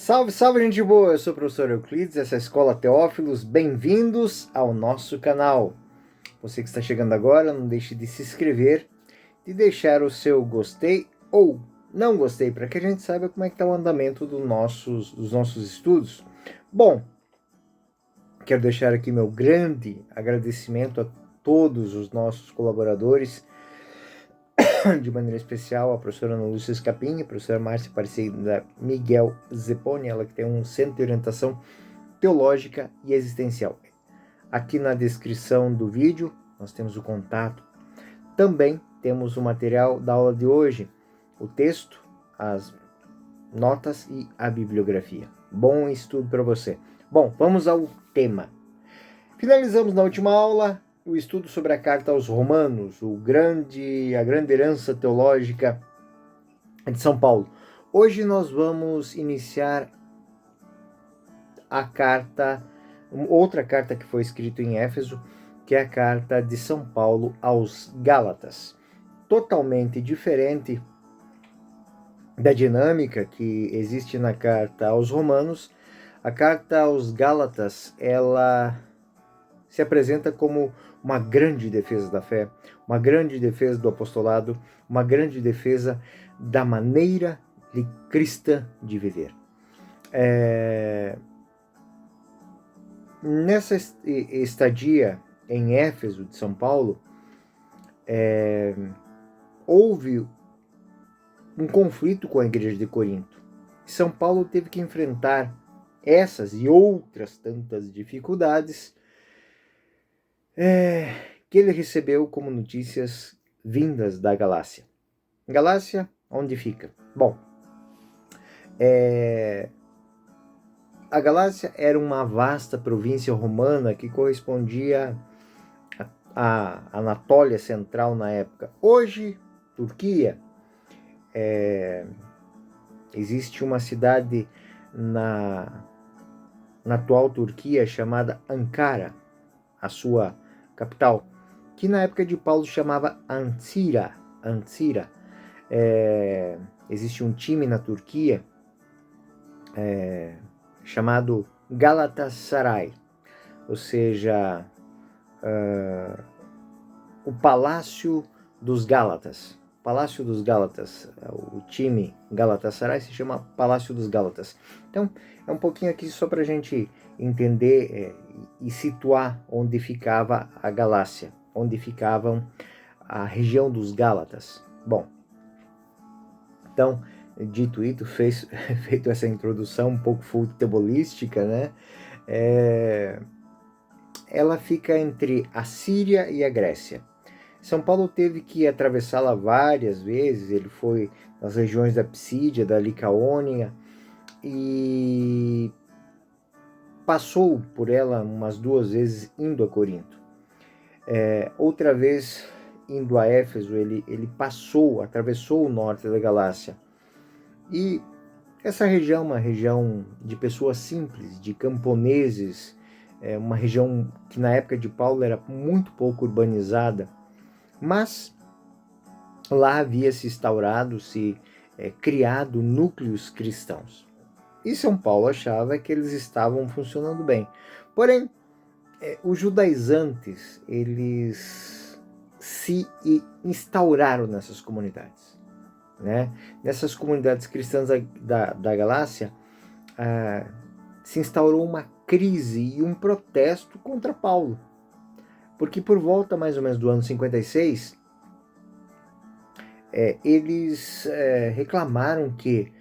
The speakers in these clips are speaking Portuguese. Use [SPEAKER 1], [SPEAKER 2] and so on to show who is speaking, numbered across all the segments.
[SPEAKER 1] Salve, salve, gente boa! Eu sou o professor Euclides, essa é a Escola Teófilos. Bem-vindos ao nosso canal. Você que está chegando agora, não deixe de se inscrever, de deixar o seu gostei ou não gostei, para que a gente saiba como é que está o andamento dos nossos estudos. Bom, quero deixar aqui meu grande agradecimento a todos os nossos colaboradores, de maneira especial a professora Ana Lúcia Scapin, a professora Márcia Aparecida Miguel Zeponi, ela que tem um centro de orientação teológica e existencial. Aqui na descrição do vídeo nós temos o contato. Também temos o material da aula de hoje, o texto, as notas e a bibliografia. Bom estudo para você. Bom, vamos ao tema. Finalizamos na última aula o estudo sobre a carta aos Romanos, a grande herança teológica de São Paulo. Hoje nós vamos iniciar a carta, outra carta que foi escrita em Éfeso, que é a carta de São Paulo aos Gálatas. Totalmente diferente da dinâmica que existe na carta aos Romanos, a carta aos Gálatas, ela se apresenta como uma grande defesa da fé, uma grande defesa do apostolado, uma grande defesa da maneira cristã de viver. Nessa estadia em Éfeso, de São Paulo, houve um conflito com a igreja de Corinto. São Paulo teve que enfrentar essas e outras tantas dificuldades que ele recebeu como notícias vindas da Galácia. Galácia, onde fica? Bom, a Galácia era uma vasta província romana que correspondia à Anatólia Central na época. Hoje, Turquia, existe uma cidade na atual Turquia chamada Ankara, a sua capital, que na época de Paulo chamava Ancira. Existe um time na Turquia chamado Galatasaray, ou seja, o Palácio dos Gálatas. Palácio dos Gálatas, o time Galatasaray se chama Palácio dos Gálatas. Então, é um pouquinho aqui só para a gente entender e situar onde ficava a Galácia, onde ficavam a região dos Gálatas. Bom, então, dito isso, feito essa introdução um pouco futebolística, né? Ela fica entre a Síria e a Grécia. São Paulo teve que atravessá-la várias vezes, ele foi nas regiões da Psídia, da Licaônia, e passou por ela umas 2 vezes indo a Corinto. Outra vez, indo a Éfeso, ele atravessou o norte da Galácia. E essa região é uma região de pessoas simples, de camponeses, uma região que na época de Paulo era muito pouco urbanizada, mas lá havia se instaurado, criado núcleos cristãos. E São Paulo achava que eles estavam funcionando bem. Porém, os judaizantes, eles se instauraram nessas comunidades, né? Nessas comunidades cristãs da Galácia, se instaurou uma crise e um protesto contra Paulo. Porque por volta mais ou menos do ano 56, eles reclamaram que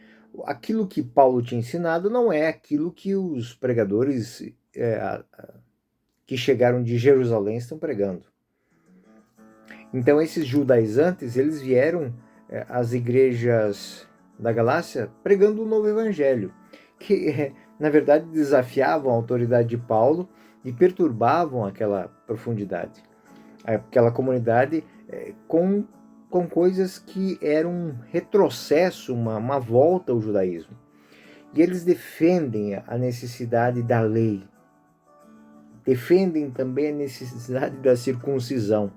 [SPEAKER 1] aquilo que Paulo tinha ensinado não é aquilo que os pregadores que chegaram de Jerusalém estão pregando. Então esses judaizantes, eles vieram às igrejas da Galácia pregando o novo evangelho, que na verdade desafiavam a autoridade de Paulo e perturbavam aquela profundidade, aquela comunidade com coisas que eram um retrocesso, uma volta ao judaísmo. E eles defendem a necessidade da lei, defendem também a necessidade da circuncisão.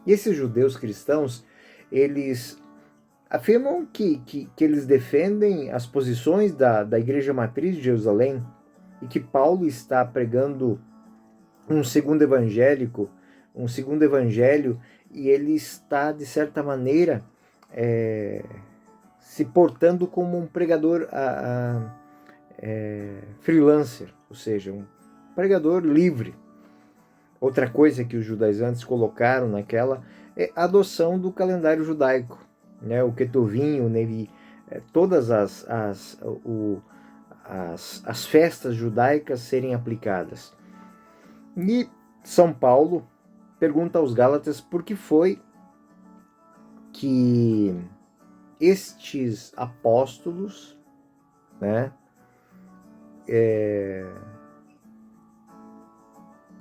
[SPEAKER 1] E esses judeus cristãos, eles afirmam que eles defendem as posições da Igreja Matriz de Jerusalém e que Paulo está pregando um segundo evangelho, e ele está, de certa maneira, se portando como um pregador freelancer, ou seja, um pregador livre. Outra coisa que os judaizantes colocaram naquela é a adoção do calendário judaico, né? O Ketuvim, o Nevi, todas as festas judaicas serem aplicadas. E São Paulo pergunta aos Gálatas por que foi que estes apóstolos, né,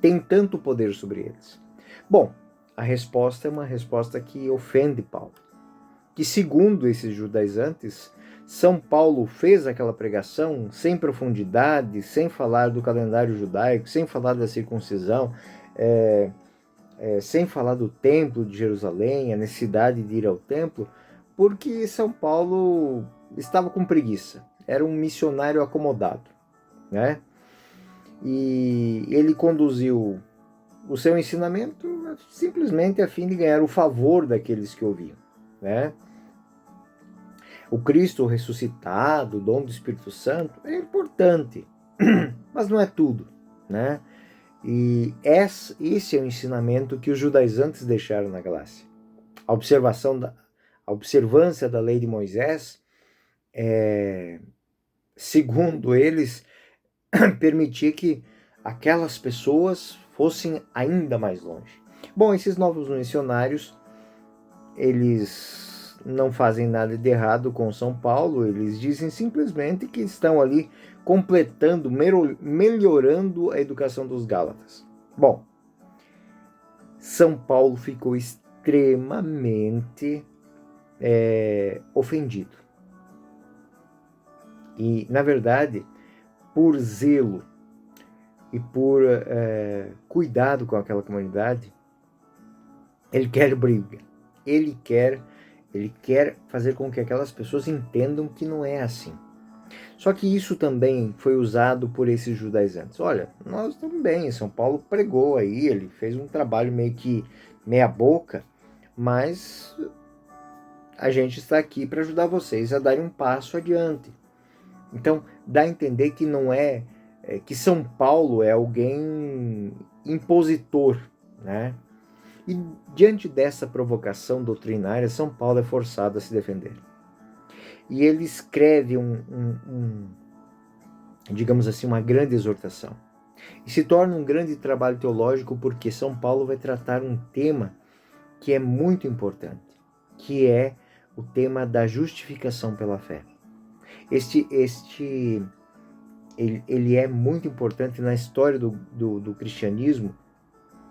[SPEAKER 1] têm tanto poder sobre eles. Bom, a resposta é uma resposta que ofende Paulo. Que segundo esses judaizantes, São Paulo fez aquela pregação sem profundidade, sem falar do calendário judaico, sem falar da circuncisão, sem falar do templo de Jerusalém, a necessidade de ir ao templo, porque São Paulo estava com preguiça, era um missionário acomodado, né? E ele conduziu o seu ensinamento simplesmente a fim de ganhar o favor daqueles que ouviam, né? O Cristo ressuscitado, o dom do Espírito Santo, é importante, mas não é tudo, né? E esse é o ensinamento que os judaizantes deixaram na Galácia. A observância da lei de Moisés, segundo eles, permitia que aquelas pessoas fossem ainda mais longe. Bom, esses novos missionários, eles não fazem nada de errado com São Paulo, eles dizem simplesmente que estão ali completando, melhorando a educação dos Gálatas. Bom, São Paulo ficou extremamente ofendido. E, na verdade, por zelo e por cuidado com aquela comunidade, ele quer briga. Ele quer fazer com que aquelas pessoas entendam que não é assim. Só que isso também foi usado por esses judaizantes. Olha, nós também, São Paulo pregou aí, ele fez um trabalho meio que meia boca, mas a gente está aqui para ajudar vocês a darem um passo adiante. Então, dá a entender que não que São Paulo é alguém impositor, né? E diante dessa provocação doutrinária, São Paulo é forçado a se defender. E ele escreve digamos assim, uma grande exortação. E se torna um grande trabalho teológico porque São Paulo vai tratar um tema que é muito importante, que é o tema da justificação pela fé. Ele é muito importante na história do cristianismo,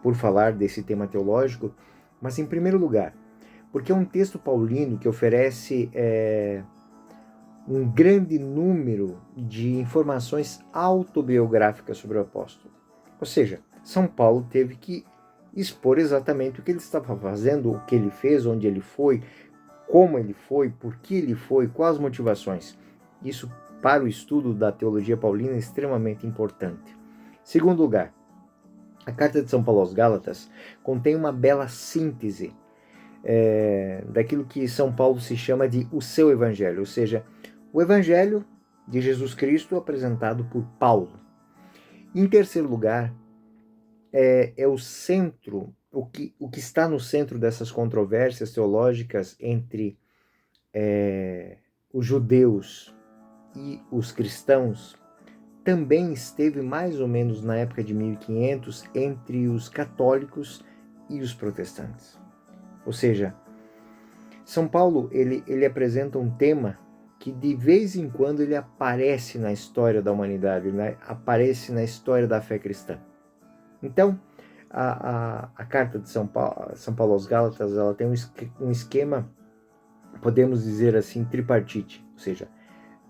[SPEAKER 1] por falar desse tema teológico, mas em primeiro lugar, porque é um texto paulino que oferece um grande número de informações autobiográficas sobre o apóstolo. Ou seja, São Paulo teve que expor exatamente o que ele estava fazendo, o que ele fez, onde ele foi, como ele foi, por que ele foi, quais as motivações. Isso, para o estudo da teologia paulina, é extremamente importante. Segundo lugar, a carta de São Paulo aos Gálatas contém uma bela síntese daquilo que São Paulo se chama de o seu evangelho, ou seja, o evangelho de Jesus Cristo apresentado por Paulo. Em terceiro lugar, é o centro, o que está no centro dessas controvérsias teológicas entre os judeus e os cristãos, também esteve mais ou menos na época de 1500 entre os católicos e os protestantes. Ou seja, São Paulo ele apresenta um tema que de vez em quando ele aparece na história da humanidade, né? Aparece na história da fé cristã. Então, a carta de São Paulo aos Gálatas, ela tem um esquema, podemos dizer assim, tripartite, ou seja,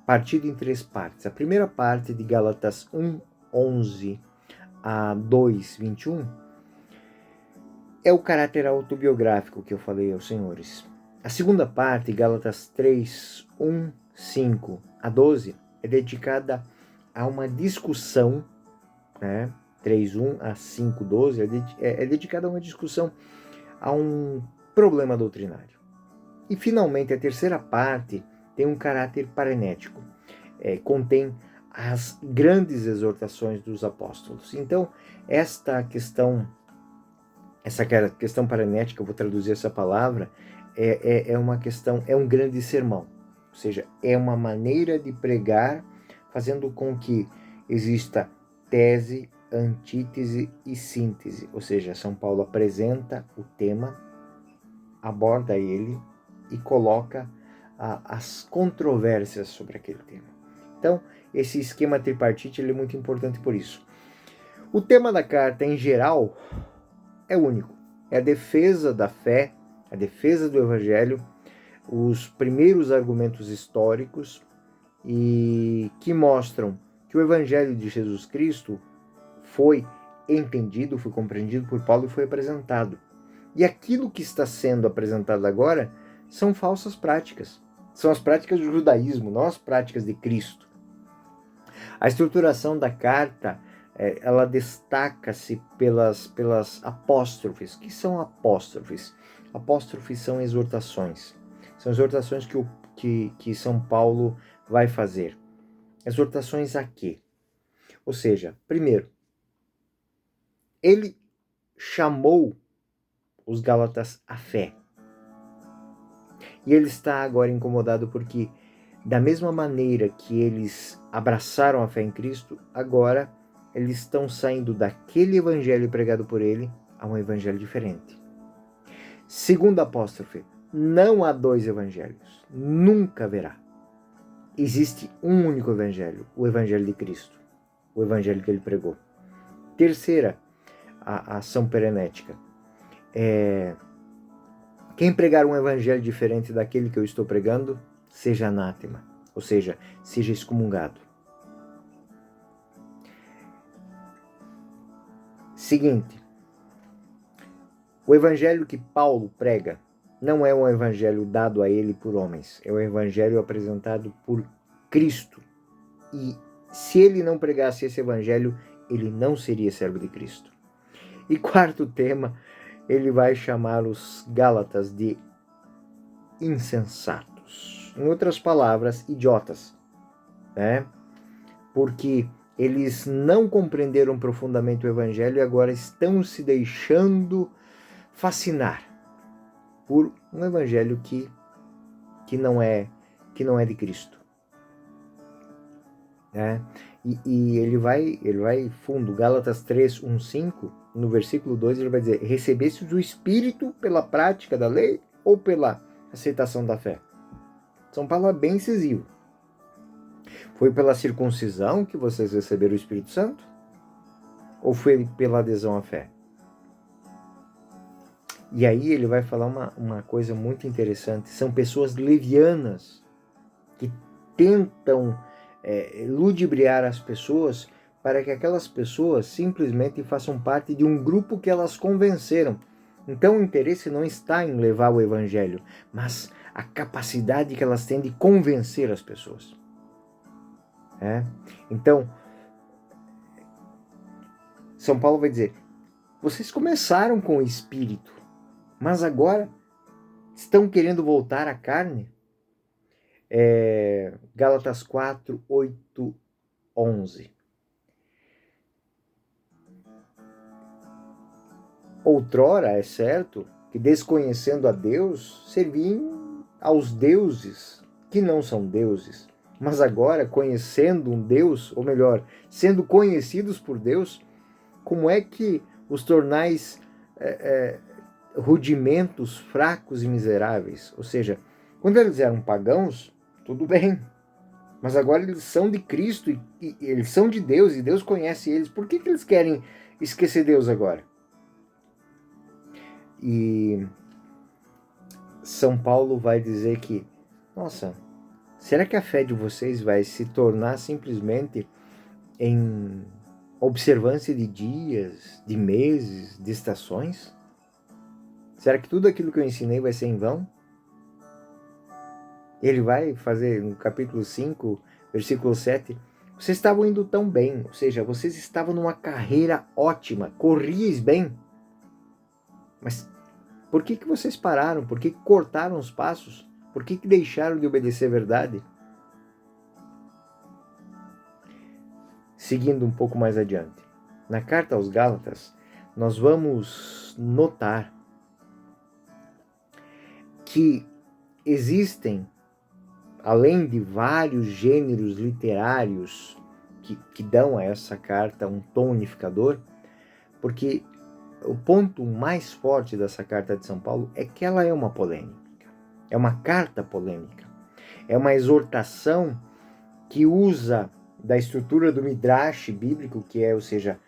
[SPEAKER 1] partido em três partes. A primeira parte, de Gálatas 1:11 a 2:21, é o caráter autobiográfico que eu falei aos senhores. A segunda parte, Gálatas 3, 1, 5 a 12, é dedicada a uma discussão, né? 3, 1 a 5, 12, é dedicada a uma discussão, a um problema doutrinário. E, finalmente, a terceira parte tem um caráter parenético, contém as grandes exortações dos apóstolos. Então, essa questão parenética, eu vou traduzir essa palavra, é uma questão, é um grande sermão. Ou seja, é uma maneira de pregar, fazendo com que exista tese, antítese e síntese. Ou seja, São Paulo apresenta o tema, aborda ele e coloca as controvérsias sobre aquele tema. Então, esse esquema tripartite ele é muito importante por isso. O tema da carta, em geral, é único. É a defesa da fé, a defesa do Evangelho, os primeiros argumentos históricos e que mostram que o Evangelho de Jesus Cristo foi entendido, foi compreendido por Paulo e foi apresentado. E aquilo que está sendo apresentado agora são falsas práticas. São as práticas do judaísmo, não as práticas de Cristo. A estruturação da carta, ela destaca-se pelas apóstrofes. O que são apóstrofes? Apóstrofes são exortações. São exortações que São Paulo vai fazer. Exortações a quê? Ou seja, primeiro, ele chamou os Gálatas à fé. E ele está agora incomodado porque, da mesma maneira que eles abraçaram a fé em Cristo, agora eles estão saindo daquele evangelho pregado por ele a um evangelho diferente. Segunda apóstrofe, não há dois evangelhos, nunca haverá. Existe um único evangelho, o evangelho de Cristo, o evangelho que ele pregou. Terceira, a ação perenética. Quem pregar um evangelho diferente daquele que eu estou pregando, seja anátema, ou seja, seja excomungado. Seguinte, o evangelho que Paulo prega não é um evangelho dado a ele por homens, é um evangelho apresentado por Cristo. E se ele não pregasse esse evangelho, ele não seria servo de Cristo. E quarto tema, ele vai chamar os Gálatas de insensatos. Em outras palavras, idiotas, né? Porque eles não compreenderam profundamente o evangelho e agora estão se deixando fascinar por um evangelho que não é de Cristo, né? E ele vai fundo. Gálatas 3, 1, 5, no versículo 2 ele vai dizer: recebestes o Espírito pela prática da lei ou pela aceitação da fé? São Paulo é bem incisivo. Foi pela circuncisão que vocês receberam o Espírito Santo? Ou foi pela adesão à fé? E aí ele vai falar uma coisa muito interessante. São pessoas levianas que tentam ludibriar as pessoas para que aquelas pessoas simplesmente façam parte de um grupo que elas convenceram. Então o interesse não está em levar o evangelho, mas a capacidade que elas têm de convencer as pessoas. Então, São Paulo vai dizer: vocês começaram com o Espírito, mas agora estão querendo voltar à carne? Gálatas 4, 8, 11. Outrora, é certo, que desconhecendo a Deus, serviam aos deuses que não são deuses. Mas agora, conhecendo um Deus, ou melhor, sendo conhecidos por Deus, como é que os tornais rudimentos, fracos e miseráveis? Ou seja, quando eles eram pagãos, tudo bem. Mas agora eles são de Cristo e eles são de Deus e Deus conhece eles. Por que eles querem esquecer Deus agora? E São Paulo vai dizer que, nossa, será que a fé de vocês vai se tornar simplesmente em observância de dias, de meses, de estações? Será que tudo aquilo que eu ensinei vai ser em vão? Ele vai fazer no capítulo 5, versículo 7, vocês estavam indo tão bem, ou seja, vocês estavam numa carreira ótima, corríeis bem, mas por que vocês pararam? Por que cortaram os passos? Por que deixaram de obedecer a verdade? Seguindo um pouco mais adiante, na carta aos Gálatas, nós vamos notar que existem, além de vários gêneros literários que dão a essa carta um tom unificador, porque o ponto mais forte dessa carta de São Paulo é que ela é uma polêmica, é uma carta polêmica, é uma exortação que usa da estrutura do Midrash bíblico, que é, ou seja,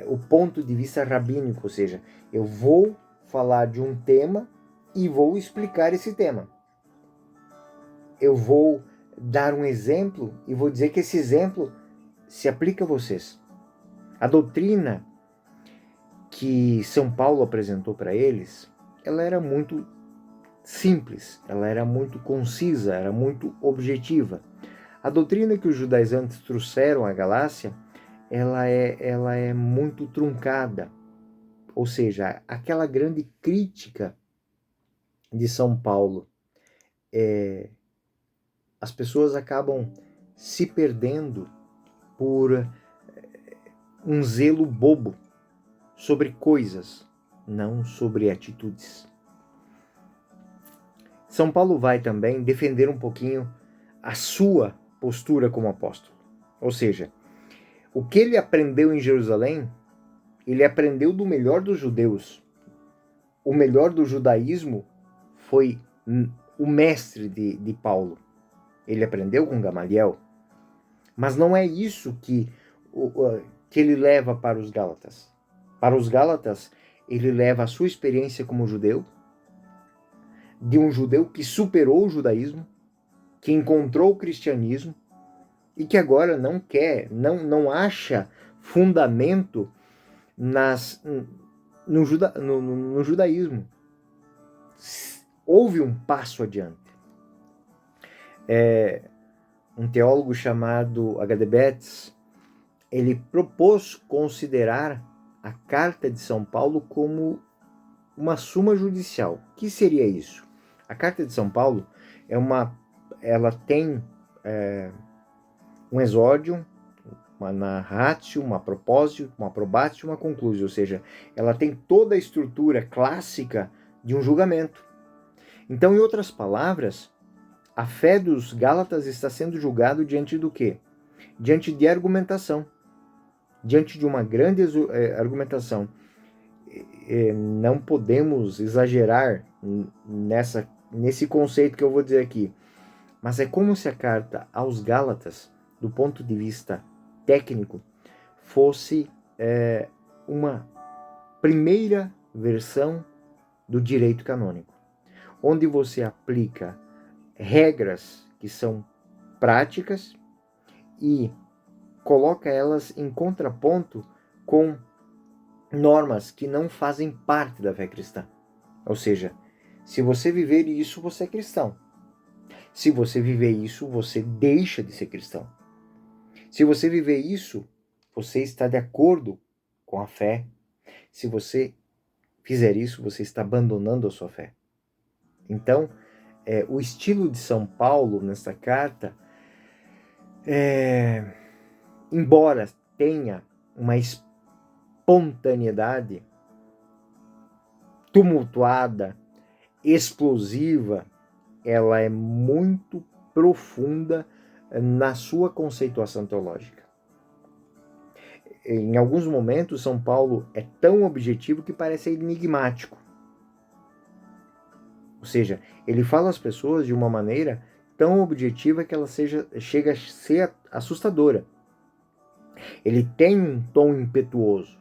[SPEAKER 1] o ponto de vista rabínico, ou seja, eu vou falar de um tema e vou explicar esse tema. Eu vou dar um exemplo e vou dizer que esse exemplo se aplica a vocês. A doutrina que São Paulo apresentou para eles, ela era muito simples, ela era muito concisa, era muito objetiva. A doutrina que os judaizantes trouxeram à Galácia, ela é muito truncada. Ou seja, aquela grande crítica de São Paulo, as pessoas acabam se perdendo por um zelo bobo sobre coisas, não sobre atitudes. São Paulo vai também defender um pouquinho a sua postura como apóstolo. Ou seja, o que ele aprendeu em Jerusalém, ele aprendeu do melhor dos judeus. O melhor do judaísmo foi o mestre de Paulo. Ele aprendeu com Gamaliel. Mas não é isso que ele leva para os Gálatas. Para os Gálatas, ele leva a sua experiência como judeu, de um judeu que superou o judaísmo, que encontrou o cristianismo e que agora não acha fundamento no judaísmo. Houve um passo adiante. Um teólogo chamado H.D. Betts, ele propôs considerar a Carta de São Paulo como uma suma judicial. O que seria isso? A Carta de São Paulo ela tem um exórdio, uma narratio, uma propositio, uma probatio, uma conclusio, ou seja, ela tem toda a estrutura clássica de um julgamento. Então, em outras palavras, a fé dos Gálatas está sendo julgado diante do quê? Diante de argumentação, diante de uma grande argumentação. Não podemos exagerar nesse conceito que eu vou dizer aqui, mas é como se a carta aos Gálatas, do ponto de vista técnico, fosse uma primeira versão do direito canônico, onde você aplica regras que são práticas e coloca elas em contraponto com normas que não fazem parte da fé cristã. Ou seja, se você viver isso, você é cristão. Se você viver isso, você deixa de ser cristão. Se você viver isso, você está de acordo com a fé. Se você fizer isso, você está abandonando a sua fé. Então, o estilo de São Paulo nessa carta, embora tenha uma espontaneidade tumultuada, explosiva, ela é muito profunda na sua conceituação teológica. Em alguns momentos, São Paulo é tão objetivo que parece enigmático. Ou seja, ele fala às pessoas de uma maneira tão objetiva que ela chega a ser assustadora. Ele tem um tom impetuoso.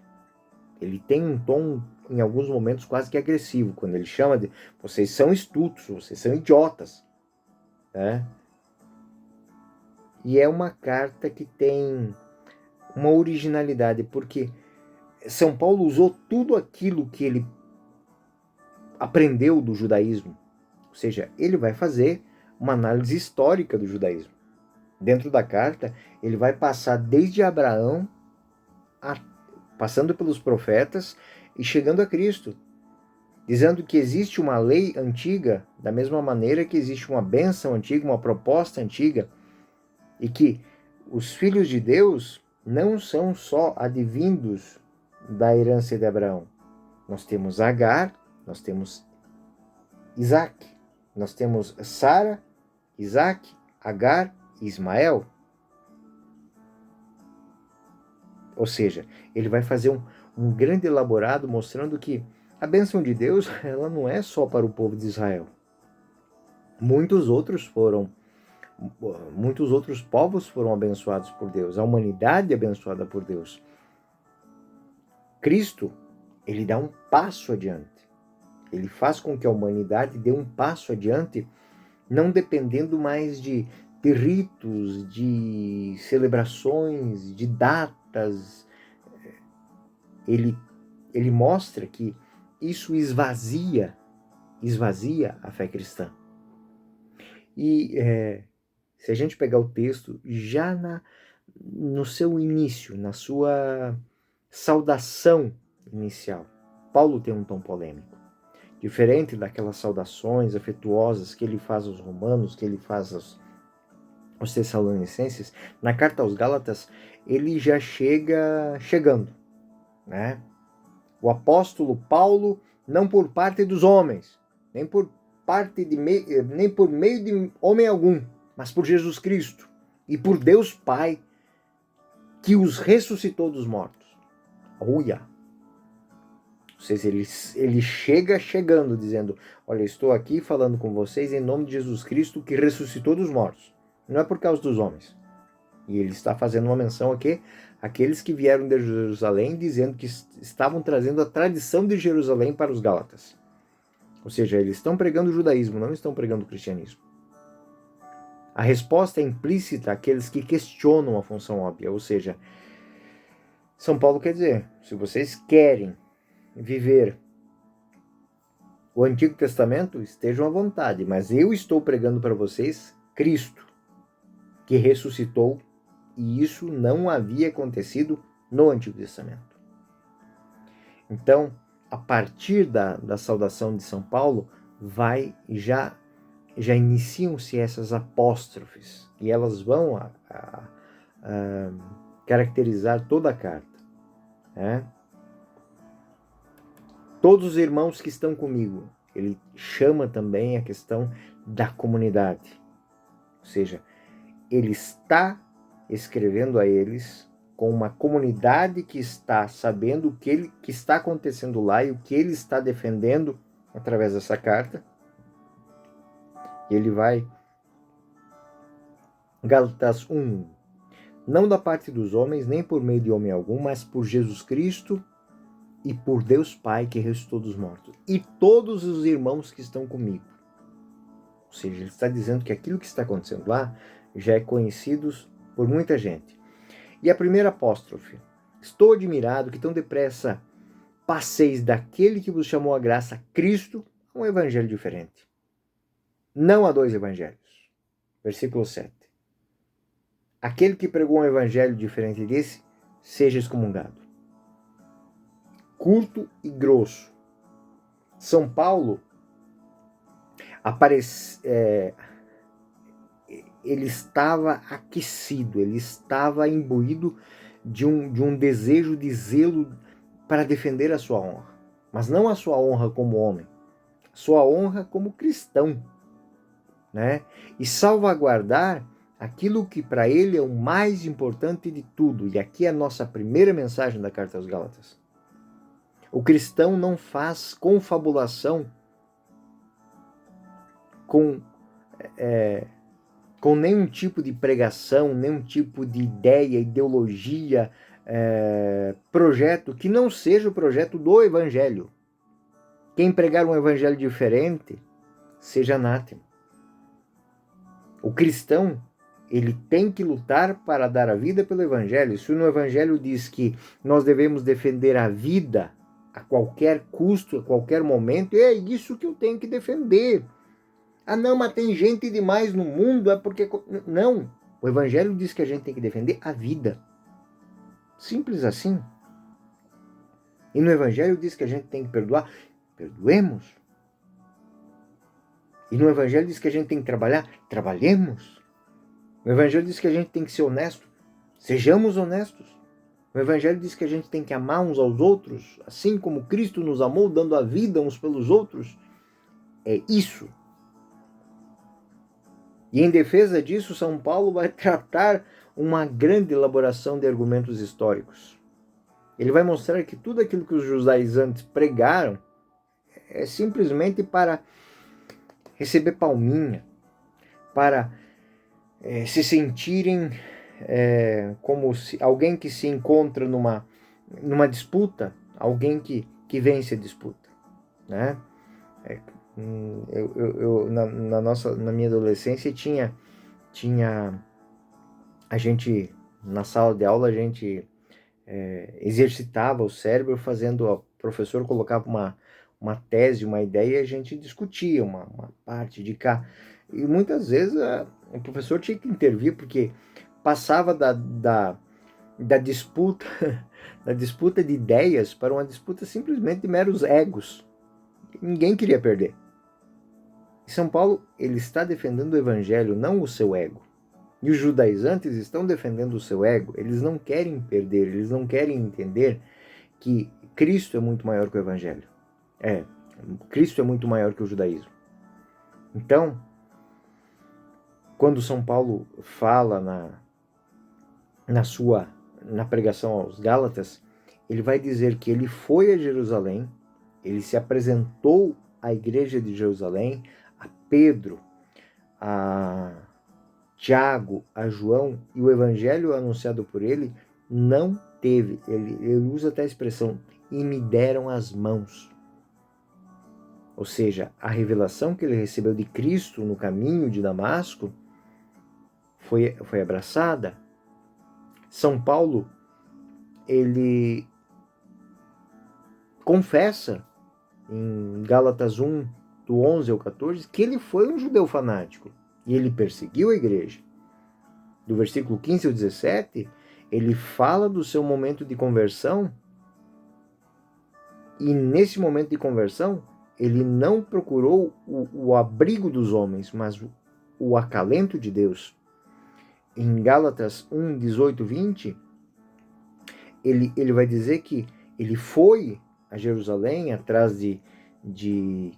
[SPEAKER 1] Ele tem um tom, em alguns momentos, quase que agressivo, quando ele chama de vocês são estultos, vocês são idiotas. Né? E é uma carta que tem uma originalidade, porque São Paulo usou tudo aquilo que ele aprendeu do judaísmo. Ou seja, ele vai fazer uma análise histórica do judaísmo. Dentro da carta, ele vai passar desde Abraão, passando pelos profetas e chegando a Cristo, dizendo que existe uma lei antiga, da mesma maneira que existe uma bênção antiga, uma proposta antiga, e que os filhos de Deus não são só advindos da herança de Abraão. Nós temos Agar, nós temos Isaac, nós temos Sara, Isaac, Agar e Ismael. Ou seja, ele vai fazer um grande elaborado mostrando que a bênção de Deus, ela não é só para o povo de Israel. Muitos outros povos foram abençoados por Deus, a humanidade é abençoada por Deus. Cristo, ele dá um passo adiante. Ele faz com que a humanidade dê um passo adiante, não dependendo mais de ritos, de celebrações, de datas. Ele mostra que isso esvazia a fé cristã. E se a gente pegar o texto, já no seu início, na sua saudação inicial, Paulo tem um tom polêmico. Diferente daquelas saudações afetuosas que ele faz aos romanos, que ele faz aos tessalonicenses, na carta aos Gálatas, ele já chegando, né? O apóstolo Paulo, não por parte dos homens, nem por meio de homem algum, mas por Jesus Cristo e por Deus Pai, que os ressuscitou dos mortos. Uia! Ou seja, ele chegando, dizendo, olha, estou aqui falando com vocês em nome de Jesus Cristo, que ressuscitou dos mortos. Não é por causa dos homens. E ele está fazendo uma menção aqui, aqueles que vieram de Jerusalém, dizendo que estavam trazendo a tradição de Jerusalém para os Gálatas. Ou seja, eles estão pregando o judaísmo, não estão pregando o cristianismo. A resposta é implícita àqueles que questionam a função óbvia. Ou seja, São Paulo quer dizer, se vocês querem viver o Antigo Testamento, estejam à vontade, mas eu estou pregando para vocês Cristo, que ressuscitou, e isso não havia acontecido no Antigo Testamento. Então, a partir da saudação de São Paulo, já iniciam-se essas apóstrofes, e elas vão caracterizar toda a carta. Né? Todos os irmãos que estão comigo, ele chama também a questão da comunidade. Ou seja, ele está escrevendo a eles com uma comunidade que está sabendo o que está acontecendo lá e o que ele está defendendo através dessa carta. E ele vai, Gálatas 1, não da parte dos homens, nem por meio de homem algum, mas por Jesus Cristo e por Deus Pai que ressuscitou dos mortos. E todos os irmãos que estão comigo. Ou seja, ele está dizendo que aquilo que está acontecendo lá já é conhecido por muita gente. E a primeira apóstrofe. Estou admirado que tão depressa passeis daquele que vos chamou a graça, Cristo, a um evangelho diferente. Não há dois evangelhos. Versículo 7. Aquele que pregou um evangelho diferente desse, seja excomungado. Curto e grosso. São Paulo ele estava aquecido, ele estava imbuído de um desejo de zelo para defender a sua honra. Mas não a sua honra como homem, a sua honra como cristão. Né? E salvaguardar aquilo que para ele é o mais importante de tudo. E aqui é a nossa primeira mensagem da Carta aos Gálatas. O cristão não faz confabulação com nenhum tipo de pregação, nenhum tipo de ideia, ideologia, projeto que não seja o projeto do Evangelho. Quem pregar um Evangelho diferente, seja anátema. O cristão, ele tem que lutar para dar a vida pelo Evangelho. Se no Evangelho diz que nós devemos defender a vida a qualquer custo, a qualquer momento, é isso que eu tenho que defender. Ah, não, mas tem gente demais no mundo, é porque... Não, o Evangelho diz que a gente tem que defender a vida. Simples assim. E no Evangelho diz que a gente tem que perdoar. Perdoemos. E no Evangelho diz que a gente tem que trabalhar. Trabalhemos. No Evangelho diz que a gente tem que ser honesto. Sejamos honestos. O Evangelho diz que a gente tem que amar uns aos outros, assim como Cristo nos amou, dando a vida uns pelos outros. É isso. E em defesa disso, São Paulo vai tratar uma grande elaboração de argumentos históricos. Ele vai mostrar que tudo aquilo que os judaizantes pregaram é simplesmente para receber palminha, para se sentirem como se alguém que se encontra numa disputa, alguém que vence a disputa, né? Na minha adolescência tinha a gente na sala de aula, a gente exercitava o cérebro fazendo, o professor colocava uma tese, uma ideia, e a gente discutia uma parte de cá. E muitas vezes o professor tinha que intervir, porque passava da disputa da disputa de ideias para uma disputa simplesmente de meros egos. Ninguém queria perder. E São Paulo, ele está defendendo o evangelho, não o seu ego. E os judaizantes estão defendendo o seu ego. Eles não querem perder, eles não querem entender que Cristo é muito maior que o evangelho. Cristo é muito maior que o judaísmo. Então, quando São Paulo fala na pregação aos Gálatas, ele vai dizer que ele foi a Jerusalém, ele se apresentou à igreja de Jerusalém, a Pedro, a Tiago, a João, e o evangelho anunciado por ele não teve, ele usa até a expressão, e me deram as mãos. Ou seja, a revelação que ele recebeu de Cristo no caminho de Damasco foi abraçada. São Paulo, ele confessa em Gálatas 1, do 11 ao 14, que ele foi um judeu fanático e ele perseguiu a igreja. Do versículo 15 ao 17, ele fala do seu momento de conversão, e nesse momento de conversão, ele não procurou o abrigo dos homens, mas o acalento de Deus. Em Gálatas 1, 18, 20, ele vai dizer que ele foi a Jerusalém atrás de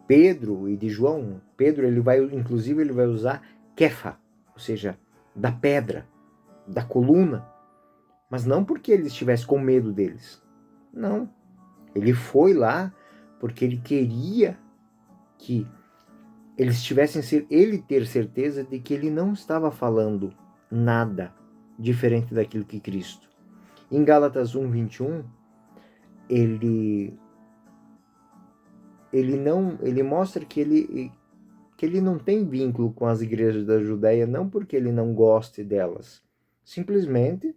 [SPEAKER 1] Pedro e de João. Pedro, inclusive, ele vai usar Kefa, ou seja, da pedra, da coluna, mas não porque ele estivesse com medo deles. Não. Ele foi lá porque ele queria que eles ele ter certeza de que ele não estava falando nada diferente daquilo que Cristo. Em Gálatas 1, 21, ele mostra que ele não tem vínculo com as igrejas da Judéia, não porque ele não goste delas, simplesmente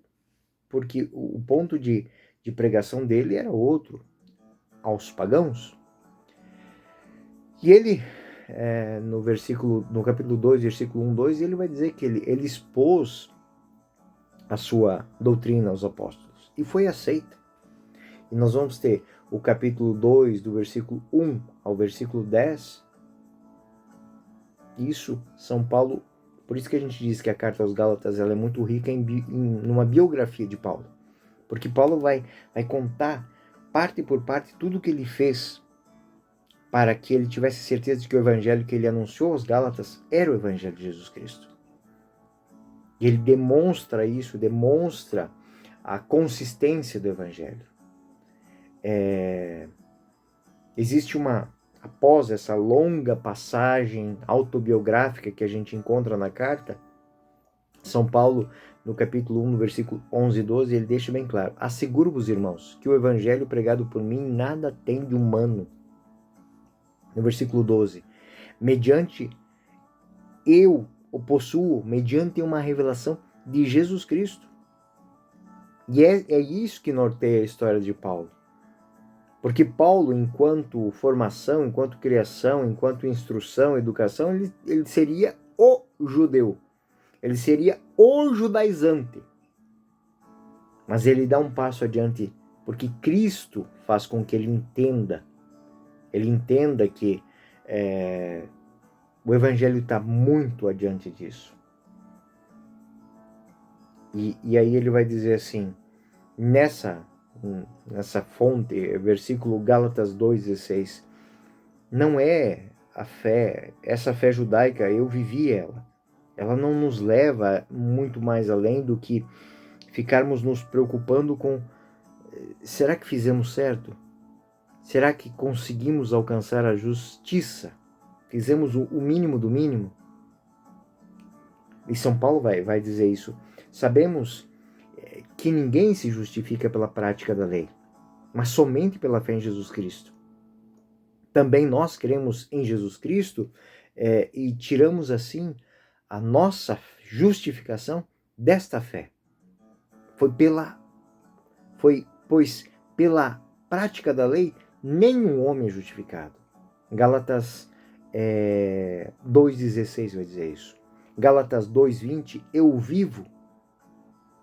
[SPEAKER 1] porque o ponto de pregação dele era outro, aos pagãos. E ele, no capítulo 2, versículo 1, 2, ele vai dizer que ele expôs a sua doutrina aos apóstolos e foi aceita. E nós vamos ter o capítulo 2, do versículo 1 ao versículo 10. Isso, São Paulo, por isso que a gente diz que a carta aos Gálatas ela é muito rica numa biografia de Paulo. Porque Paulo vai contar, parte por parte, tudo o que ele fez para que ele tivesse certeza de que o evangelho que ele anunciou aos Gálatas era o evangelho de Jesus Cristo. E ele demonstra isso, demonstra a consistência do evangelho. Existe após essa longa passagem autobiográfica que a gente encontra na carta, São Paulo, no capítulo 1, no versículo 11 e 12, ele deixa bem claro: asseguro-vos, irmãos, que o evangelho pregado por mim nada tem de humano. No versículo 12, mediante eu o possuo, mediante uma revelação de Jesus Cristo. E é isso que norteia a história de Paulo. Porque Paulo, enquanto formação, enquanto criação, enquanto instrução, educação, ele seria o judeu. Ele seria o judaizante. Mas ele dá um passo adiante, porque Cristo faz com que ele entenda que o Evangelho está muito adiante disso. E aí ele vai dizer assim, nessa fonte, versículo Gálatas 2,16, não é a fé, essa fé judaica, eu vivi ela não nos leva muito mais além do que ficarmos nos preocupando com, será que fizemos certo? Será que conseguimos alcançar a justiça? Fizemos o mínimo do mínimo? E São Paulo vai dizer isso. Sabemos que ninguém se justifica pela prática da lei, mas somente pela fé em Jesus Cristo. Também nós cremos em Jesus Cristo e tiramos assim a nossa justificação desta fé. Pois pela prática da lei nenhum homem é justificado. Gálatas 2,16 vai dizer isso. Gálatas 2,20, eu vivo,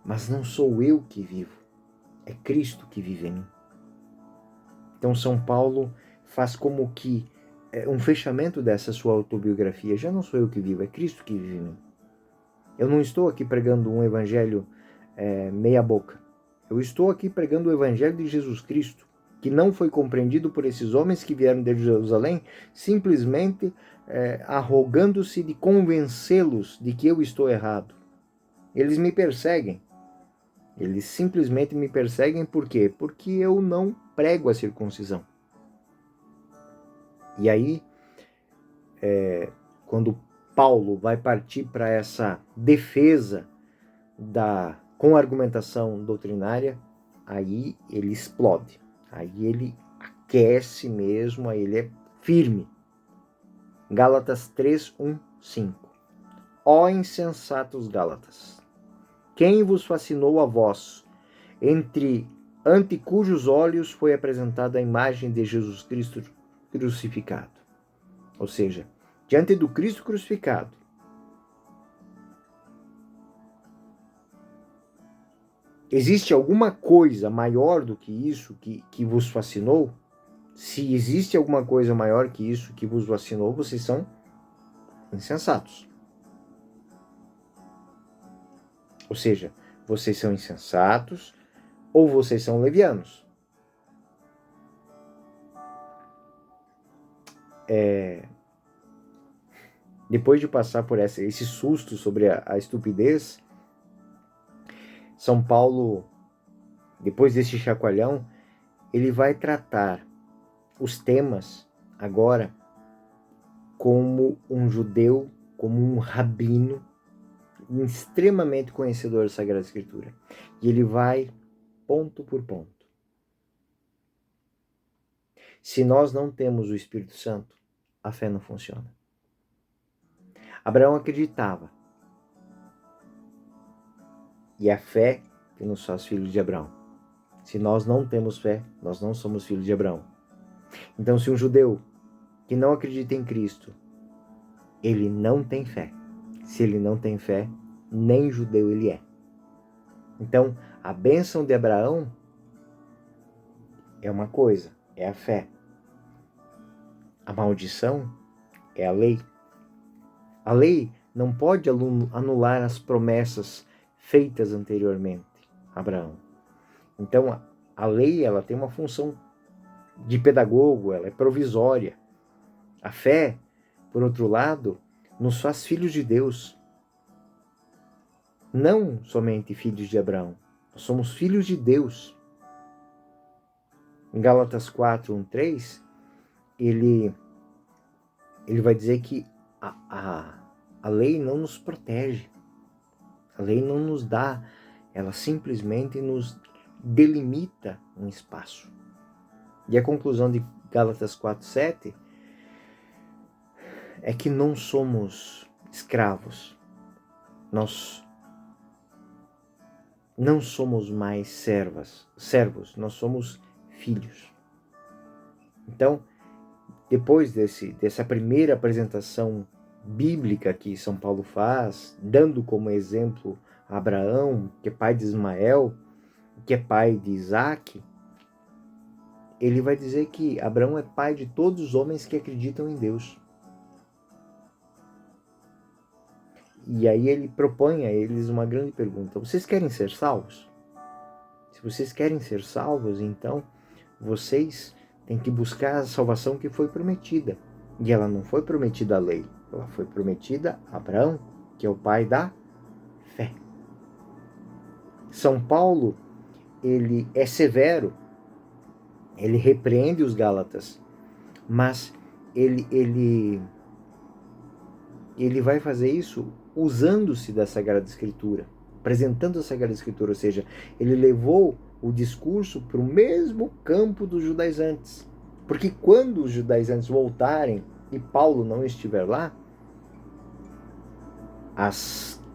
[SPEAKER 1] mas não sou eu que vivo, é Cristo que vive em mim. Então São Paulo faz como que um fechamento dessa sua autobiografia. Já não sou eu que vivo, é Cristo que vive em mim. Eu não estou aqui pregando um evangelho meia boca. Eu estou aqui pregando o evangelho de Jesus Cristo, que não foi compreendido por esses homens que vieram de Jerusalém, simplesmente arrogando-se de convencê-los de que eu estou errado. Eles me perseguem. Eles simplesmente me perseguem por quê? Porque eu não prego a circuncisão. E aí, quando Paulo vai partir para essa defesa com argumentação doutrinária, aí ele explode. Aí ele aquece mesmo, aí ele é firme. Gálatas 3, 1, 5. Ó insensatos Gálatas, quem vos fascinou a vós, ante cujos olhos foi apresentada a imagem de Jesus Cristo crucificado? Ou seja, diante do Cristo crucificado, existe alguma coisa maior do que isso que vos fascinou? Se existe alguma coisa maior que isso que vos fascinou, vocês são insensatos. Ou seja, vocês são insensatos ou vocês são levianos. Depois de passar por esse susto sobre a estupidez, São Paulo, depois desse chacoalhão, ele vai tratar os temas agora como um judeu, como um rabino, extremamente conhecedor da Sagrada Escritura. E ele vai ponto por ponto. Se nós não temos o Espírito Santo, a fé não funciona. Abraão acreditava. E a fé que nos faz filhos de Abraão. Se nós não temos fé, nós não somos filhos de Abraão. Então, se um judeu que não acredita em Cristo, ele não tem fé. Se ele não tem fé, nem judeu ele é. Então, a bênção de Abraão é uma coisa, é a fé. A maldição é a lei. A lei não pode anular as promessas feitas anteriormente a Abraão. Então, a lei ela tem uma função de pedagogo, ela é provisória. A fé, por outro lado, nos faz filhos de Deus. Não somente filhos de Abraão, nós somos filhos de Deus. Em Gálatas 4, 1, 3, ele vai dizer que a lei não nos protege. A lei não nos dá, ela simplesmente nos delimita um espaço. E a conclusão de Gálatas 4, 7 é que não somos escravos. Nós não somos mais servos, nós somos filhos. Então, depois dessa primeira apresentação bíblica que São Paulo faz, dando como exemplo Abraão, que é pai de Ismael, que é pai de Isaac, ele vai dizer que Abraão é pai de todos os homens que acreditam em Deus. E aí ele propõe a eles uma grande pergunta: vocês querem ser salvos? Se vocês querem ser salvos, então vocês têm que buscar a salvação que foi prometida. E ela não foi prometida à lei, ela foi prometida a Abraão, que é o pai da fé. São Paulo, ele é severo, ele repreende os Gálatas, mas ele vai fazer isso usando-se da Sagrada Escritura, apresentando a Sagrada Escritura, ou seja, ele levou o discurso para o mesmo campo dos judaizantes. Porque quando os judaizantes voltarem e Paulo não estiver lá,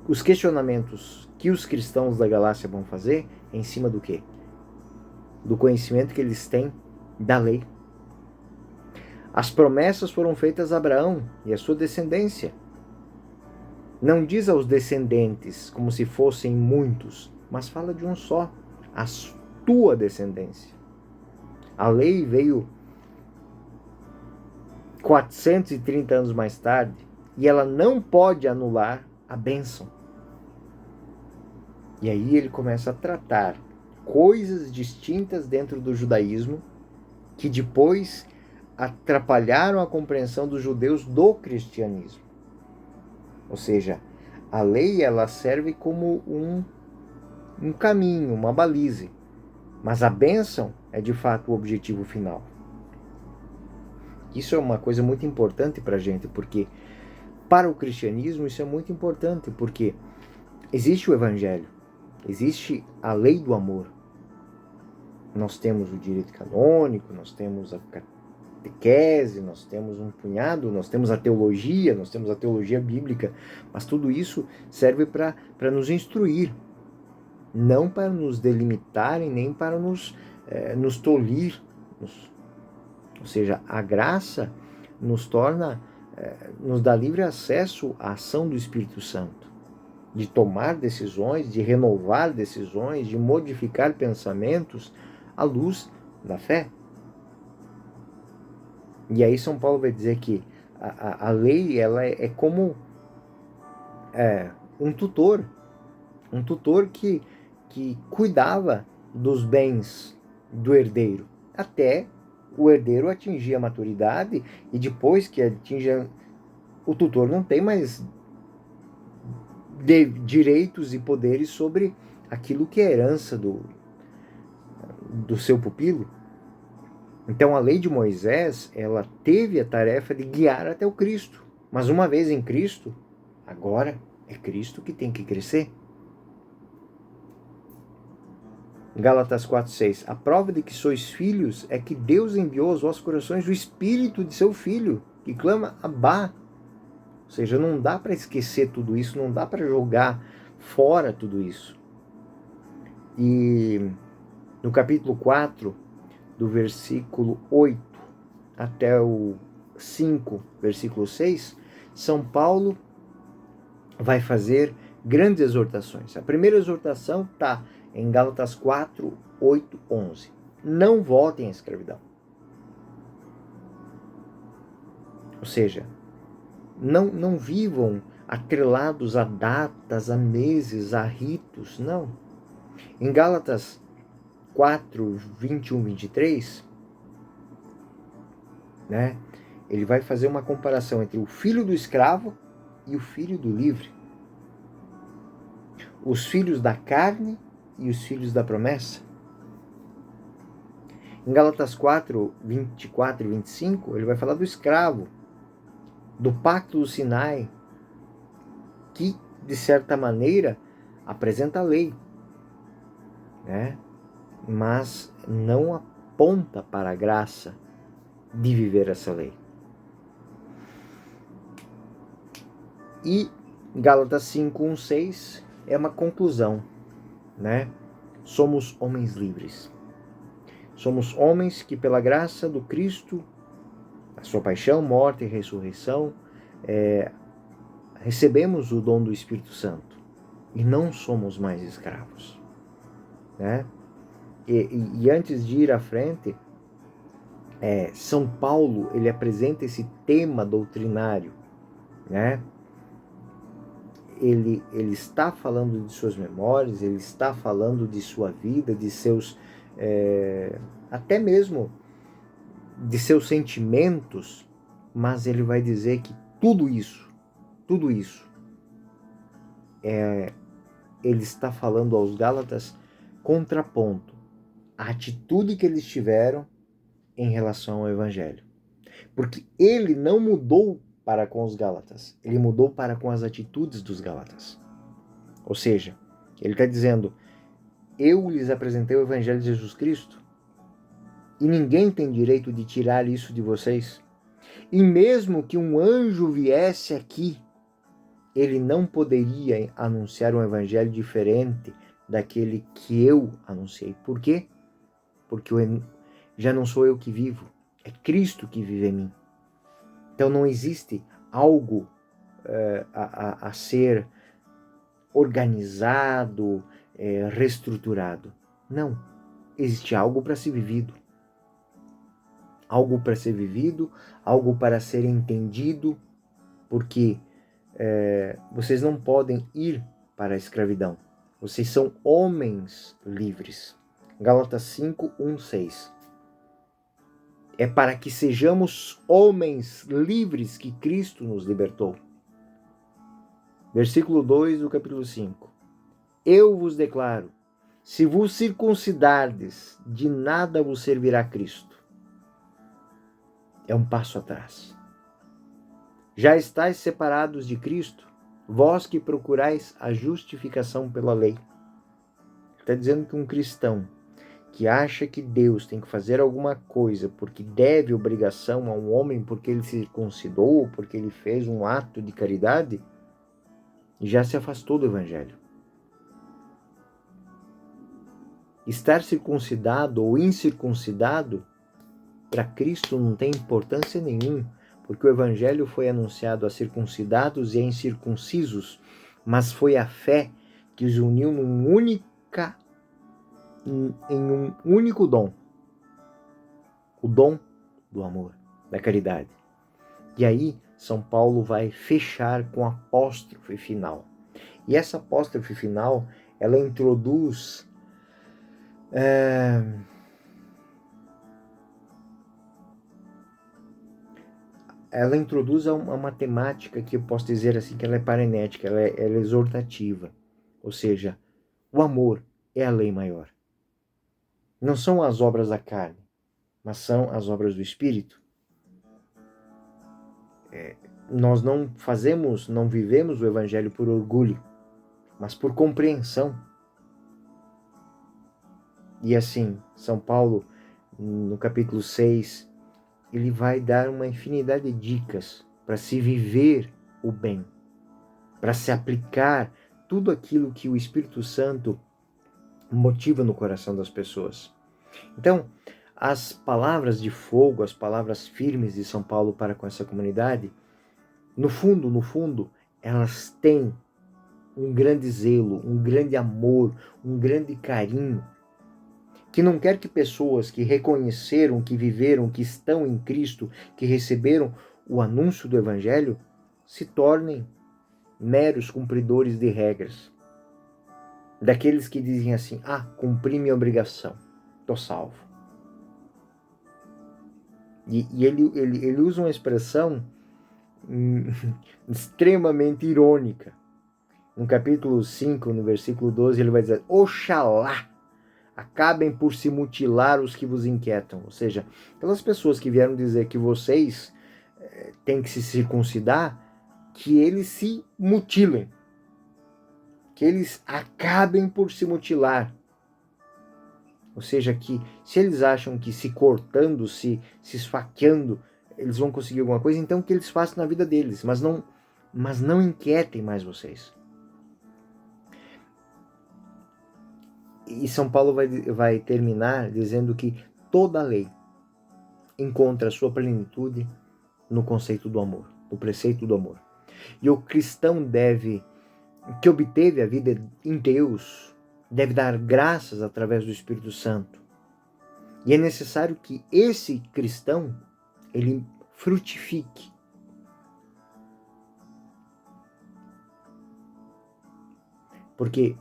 [SPEAKER 1] os questionamentos que os cristãos da Galácia vão fazer é em cima do quê? Do conhecimento que eles têm da lei. As promessas foram feitas a Abraão e a sua descendência. Não diz aos descendentes como se fossem muitos, mas fala de um só, a tua descendência. A lei veio 430 anos mais tarde e ela não pode anular a bênção. E aí ele começa a tratar coisas distintas dentro do judaísmo que depois atrapalharam a compreensão dos judeus do cristianismo. Ou seja, a lei ela serve como um caminho, uma baliza, mas a bênção é de fato o objetivo final. Isso é uma coisa muito importante para a gente, porque para o cristianismo isso é muito importante, porque existe o evangelho, existe a lei do amor. Nós temos o direito canônico, nós temos a catequese, nós temos um punhado, nós temos a teologia bíblica, mas tudo isso serve para nos instruir, não para nos delimitarem, nem para nos tolir. Ou seja, a graça nos torna, nos dá livre acesso à ação do Espírito Santo, de tomar decisões, de renovar decisões, de modificar pensamentos à luz da fé. E aí São Paulo vai dizer que a lei ela é como um tutor que cuidava dos bens do herdeiro, até o herdeiro atingir a maturidade, e depois que atinge, o tutor não tem mais direitos e poderes sobre aquilo que é herança do seu pupilo. Então a lei de Moisés, ela teve a tarefa de guiar até o Cristo. Mas uma vez em Cristo, agora é Cristo que tem que crescer. Gálatas 4:6. A prova de que sois filhos é que Deus enviou aos vossos corações o Espírito de seu Filho, que clama Abá. Ou seja, não dá para esquecer tudo isso, não dá para jogar fora tudo isso. E no capítulo 4, do versículo 8 até o 5, versículo 6, São Paulo vai fazer grandes exortações. A primeira exortação está em Gálatas 4, 8, 11. Não voltem à escravidão. Ou seja, não vivam atrelados a datas, a meses, a ritos, não. Em Gálatas 4, 21, 23, né, ele vai fazer uma comparação entre o filho do escravo e o filho do livre. Os filhos da carne e os filhos da promessa. Em Gálatas 4, 24 e 25, ele vai falar do escravo, do pacto do Sinai, que, de certa maneira, apresenta a lei, né? Mas não aponta para a graça de viver essa lei. E Gálatas 5, 1, 6 é uma conclusão, né? Somos homens livres. Somos homens que, pela graça do Cristo, a sua paixão, morte e ressurreição, recebemos o dom do Espírito Santo e não somos mais escravos, né? E antes de ir à frente, São Paulo ele apresenta esse tema doutrinário, né? Ele está falando de suas memórias, ele está falando de sua vida, de seus, até mesmo de seus sentimentos, mas ele vai dizer que tudo isso, ele está falando aos Gálatas contraponto a atitude que eles tiveram em relação ao Evangelho. Porque ele não mudou para com os Gálatas, ele mudou para com as atitudes dos Gálatas. Ou seja, ele está dizendo, eu lhes apresentei o Evangelho de Jesus Cristo e ninguém tem direito de tirar isso de vocês. E mesmo que um anjo viesse aqui, ele não poderia anunciar um evangelho diferente daquele que eu anunciei. Por quê? Porque já não sou eu que vivo, é Cristo que vive em mim. Então não existe algo a ser organizado, reestruturado. Não, existe algo para ser vivido. Algo para ser vivido, algo para ser entendido, porque vocês não podem ir para a escravidão. Vocês são homens livres. Gálatas 5, 1, 6. É para que sejamos homens livres que Cristo nos libertou. Versículo 2 do capítulo 5. Eu vos declaro, se vos circuncidardes, de nada vos servirá Cristo. É um passo atrás. Já estáis separados de Cristo, vós que procurais a justificação pela lei. Está dizendo que um cristão que acha que Deus tem que fazer alguma coisa porque deve obrigação a um homem porque ele se circuncidou, porque ele fez um ato de caridade, já se afastou do Evangelho. Estar circuncidado ou incircuncidado, para Cristo não tem importância nenhuma, porque o Evangelho foi anunciado a circuncidados e a incircuncisos, mas foi a fé que os uniu em um único dom, o dom do amor, da caridade. E aí, São Paulo vai fechar com a apóstrofe final. E essa apóstrofe final, ela introduz uma temática que eu posso dizer assim, que ela é parenética, ela é exortativa. Ou seja, o amor é a lei maior. Não são as obras da carne, mas são as obras do Espírito. Nós não vivemos o Evangelho por orgulho, mas por compreensão. E assim, São Paulo, no capítulo 6, ele vai dar uma infinidade de dicas para se viver o bem, para se aplicar tudo aquilo que o Espírito Santo motiva no coração das pessoas. Então, as palavras de fogo, as palavras firmes de São Paulo para com essa comunidade, no fundo, elas têm um grande zelo, um grande amor, um grande carinho, que não quer que pessoas que reconheceram, que viveram, que estão em Cristo, que receberam o anúncio do Evangelho, se tornem meros cumpridores de regras. Daqueles que dizem assim, cumpri minha obrigação, estou salvo. E ele usa uma expressão extremamente irônica. No capítulo 5, no versículo 12, ele vai dizer, oxalá acabem por se mutilar os que vos inquietam. Ou seja, aquelas pessoas que vieram dizer que vocês têm que se circuncidar, que eles se mutilem. Que eles acabem por se mutilar. Ou seja, que se eles acham que se cortando, se esfaqueando, eles vão conseguir alguma coisa, então que eles façam na vida deles, mas não inquietem mais vocês. E São Paulo vai terminar dizendo que toda a lei encontra a sua plenitude no conceito do amor, no preceito do amor. E o cristão que obteve a vida em Deus, deve dar graças através do Espírito Santo. E é necessário que esse cristão, ele frutifique. Porque,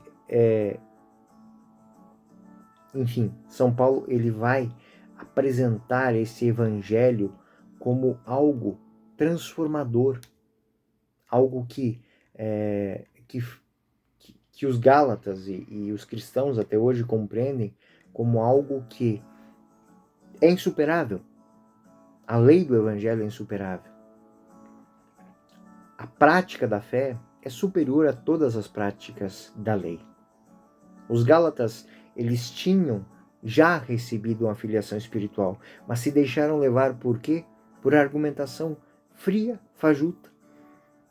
[SPEAKER 1] enfim, São Paulo, ele vai apresentar esse evangelho como algo transformador, algo que os gálatas e os cristãos até hoje compreendem como algo que é insuperável. A lei do evangelho é insuperável. A prática da fé é superior a todas as práticas da lei. Os gálatas, eles tinham já recebido uma filiação espiritual, mas se deixaram levar por quê? Por argumentação fria, fajuta,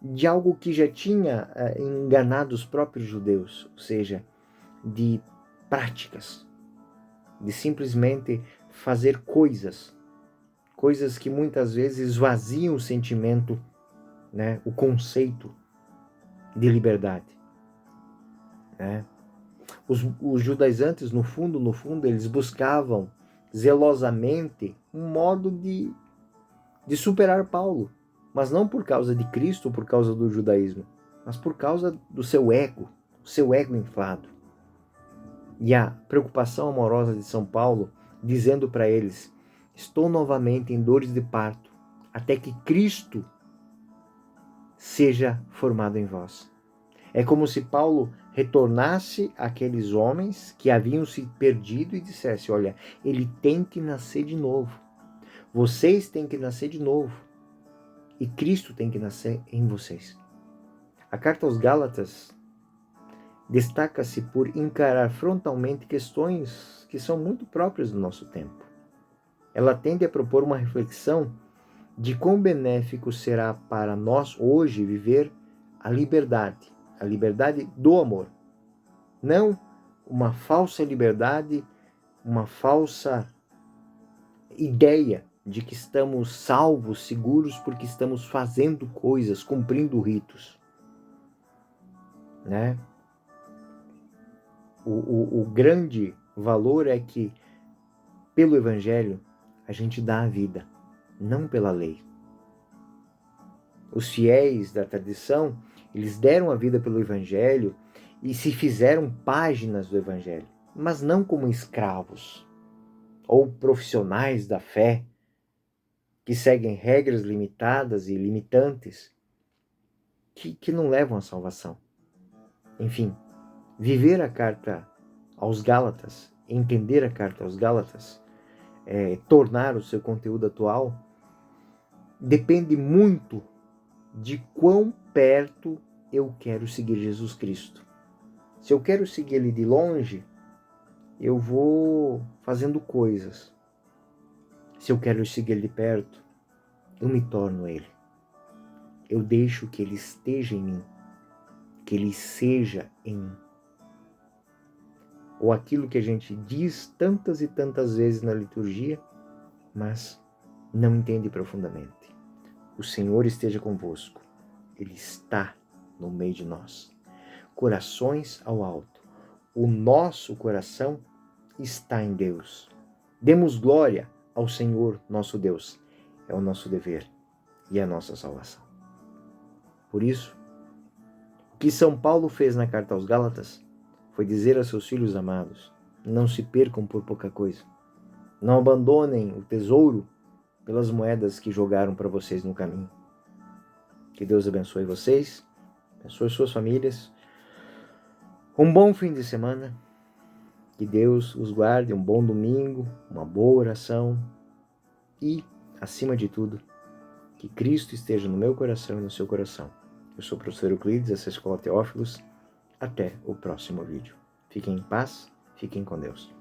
[SPEAKER 1] de algo que já tinha enganado os próprios judeus, ou seja, de práticas, de simplesmente fazer coisas que muitas vezes esvaziam o sentimento, né, o conceito de liberdade. Né? Os judaizantes, no fundo, eles buscavam zelosamente um modo de superar Paulo, mas não por causa de Cristo, por causa do judaísmo, mas por causa do seu ego inflado. E a preocupação amorosa de São Paulo, dizendo para eles: estou novamente em dores de parto, até que Cristo seja formado em vós. É como se Paulo retornasse àqueles homens que haviam se perdido e dissesse: olha, ele tem que nascer de novo. Vocês têm que nascer de novo. E Cristo tem que nascer em vocês. A carta aos Gálatas destaca-se por encarar frontalmente questões que são muito próprias do nosso tempo. Ela tende a propor uma reflexão de quão benéfico será para nós hoje viver a liberdade do amor. Não uma falsa liberdade, uma falsa ideia de que estamos salvos, seguros, porque estamos fazendo coisas, cumprindo ritos. Né? O grande valor é que, pelo Evangelho, a gente dá a vida, não pela lei. Os fiéis da tradição, eles deram a vida pelo Evangelho e se fizeram páginas do Evangelho, mas não como escravos ou profissionais da fé, que seguem regras limitadas e limitantes, que não levam à salvação. Enfim, viver a carta aos Gálatas, entender a carta aos Gálatas, tornar o seu conteúdo atual, depende muito de quão perto eu quero seguir Jesus Cristo. Se eu quero seguir Ele de longe, eu vou fazendo coisas. Se eu quero seguir Ele de perto, eu me torno Ele. Eu deixo que Ele esteja em mim, que Ele seja em mim. Ou aquilo que a gente diz tantas e tantas vezes na liturgia, mas não entende profundamente. O Senhor esteja convosco. Ele está no meio de nós. Corações ao alto. O nosso coração está em Deus. Demos glória ao Senhor nosso Deus. É o nosso dever e a nossa salvação. Por isso, o que São Paulo fez na carta aos Gálatas foi dizer a seus filhos amados: não se percam por pouca coisa. Não abandonem o tesouro pelas moedas que jogaram para vocês no caminho. Que Deus abençoe vocês, abençoe suas famílias. Um bom fim de semana. Que Deus os guarde, um bom domingo, uma boa oração e, acima de tudo, que Cristo esteja no meu coração e no seu coração. Eu sou o professor Euclides, essa é a Escola Teófilos. Até o próximo vídeo. Fiquem em paz, fiquem com Deus.